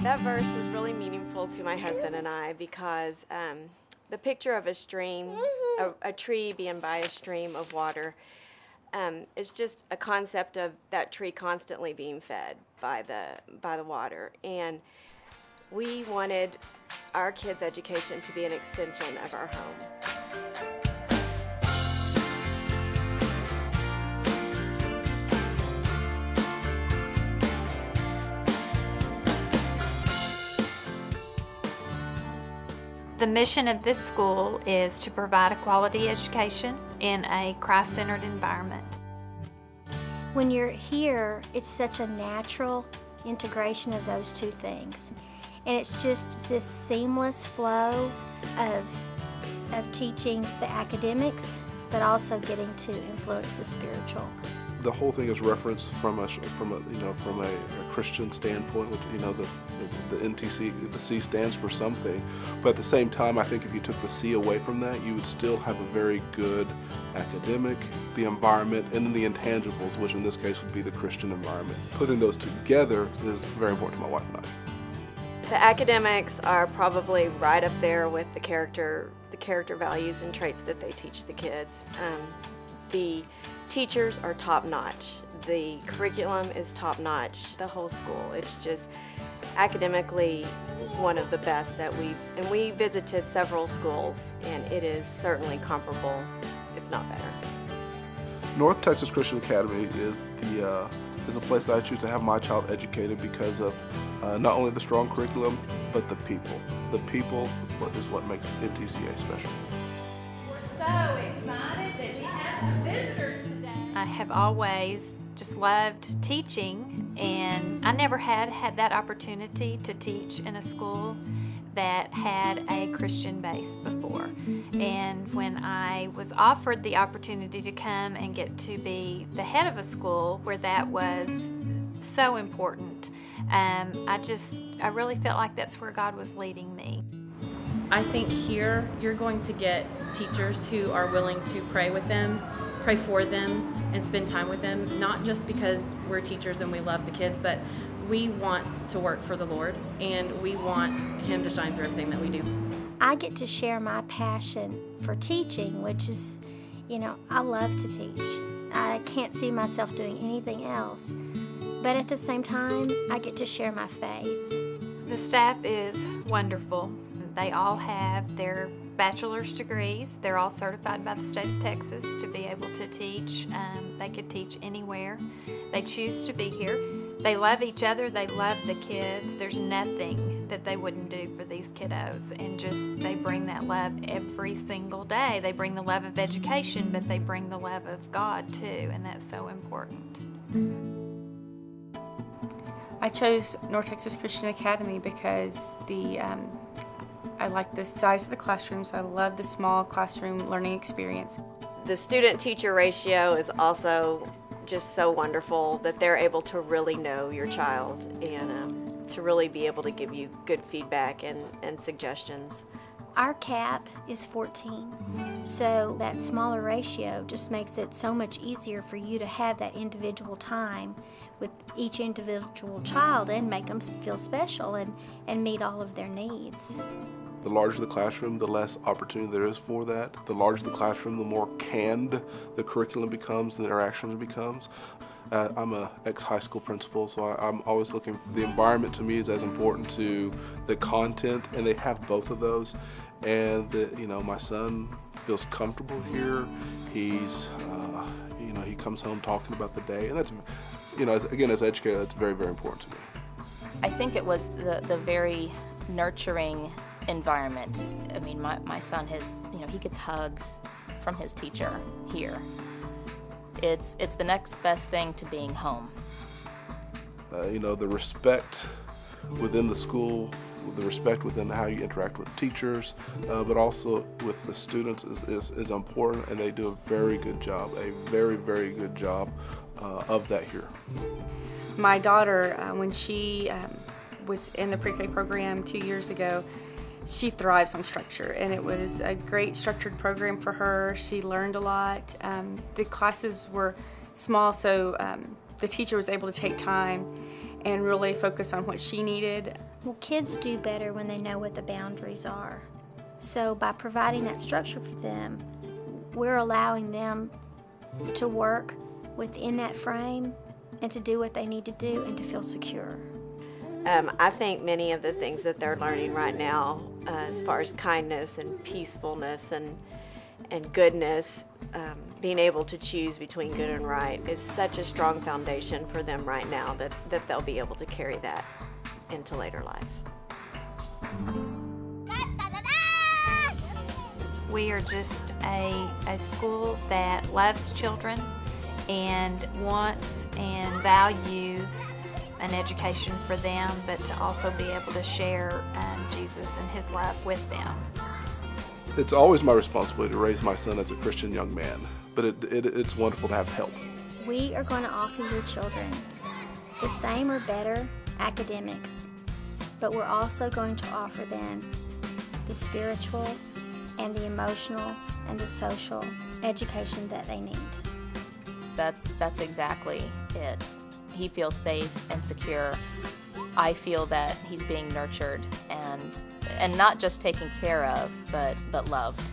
That verse was really meaningful to my husband and I because the picture of a stream, a tree being by a stream of water, is just a concept of that tree constantly being fed by the water. And we wanted our kids' education to be an extension of our home. The mission of this school is to provide a quality education in a Christ-centered environment. When you're here, it's such a natural integration of those two things. And it's just this seamless flow of teaching the academics, but also getting to influence the spiritual. The whole thing is referenced from a Christian standpoint, which, the NTCA, the C stands for something. But at the same time, I think if you took the C away from that, you would still have a very good academic, the environment, and then the intangibles, which in this case would be the Christian environment. Putting those together is very important to my wife and I. The academics are probably right up there with the character values and traits that they teach the kids. The teachers are top-notch. The curriculum is top-notch. The whole school, it's just academically one of the best that we visited several schools, and it is certainly comparable, if not better. North Texas Christian Academy is a place that I choose to have my child educated because of not only the strong curriculum, but the people. The people is what makes NTCA special. We're so excited that we have some visitors today. I have always just loved teaching, and I never had that opportunity to teach in a school that had a Christian base before. And when I was offered the opportunity to come and get to be the head of a school where that was so important, I really felt like that's where God was leading me. I think here you're going to get teachers who are willing to pray with them, pray for them, and spend time with them, not just because we're teachers and we love the kids, but we want to work for the Lord, and we want Him to shine through everything that we do. I get to share my passion for teaching, which is, I love to teach. I can't see myself doing anything else. But at the same time, I get to share my faith. The staff is wonderful. They all have their bachelor's degrees. They're all certified by the state of Texas to be able to teach. They could teach anywhere. They choose to be here. They love each other. They love the kids. There's nothing that they wouldn't do for these kiddos. And they bring that love every single day. They bring the love of education, but they bring the love of God too, and that's so important. I chose North Texas Christian Academy because I like the size of the classrooms. I love the small classroom learning experience. The student-teacher ratio is also just so wonderful that they're able to really know your child and to really be able to give you good feedback and suggestions. Our cap is 14, so that smaller ratio just makes it so much easier for you to have that individual time with each individual child and make them feel special and meet all of their needs. The larger the classroom, the less opportunity there is for that. The larger the classroom, the more canned the curriculum becomes and the interaction becomes. I'm an ex-high school principal, so I'm always looking for the environment. To me is as important to the content, and they have both of those. And my son feels comfortable here. He's he comes home talking about the day, and that's as an educator, that's very, very important to me. I think it was the very nurturing environment. I mean, my son he gets hugs from his teacher here. It's the next best thing to being home. The respect within the school, the respect within how you interact with teachers, but also with the students is important, and they do a very good job, a very, very good job of that here. My daughter, when she was in the pre-K program 2 years ago, she thrives on structure, and it was a great structured program for her. She learned a lot. The classes were small, so the teacher was able to take time and really focus on what she needed. Well, kids do better when they know what the boundaries are. So by providing that structure for them, we're allowing them to work within that frame and to do what they need to do and to feel secure. I think many of the things that they're learning right now, as far as kindness and peacefulness and goodness, being able to choose between good and right is such a strong foundation for them right now that they'll be able to carry that into later life. We are just a school that loves children and wants and values an education for them, but to also be able to share Jesus and His love with them. It's always my responsibility to raise my son as a Christian young man, but it's wonderful to have help. We are going to offer your children the same or better academics, but we're also going to offer them the spiritual and the emotional and the social education that they need. That's exactly it. He feels safe and secure. I feel that he's being nurtured and not just taken care of, but loved.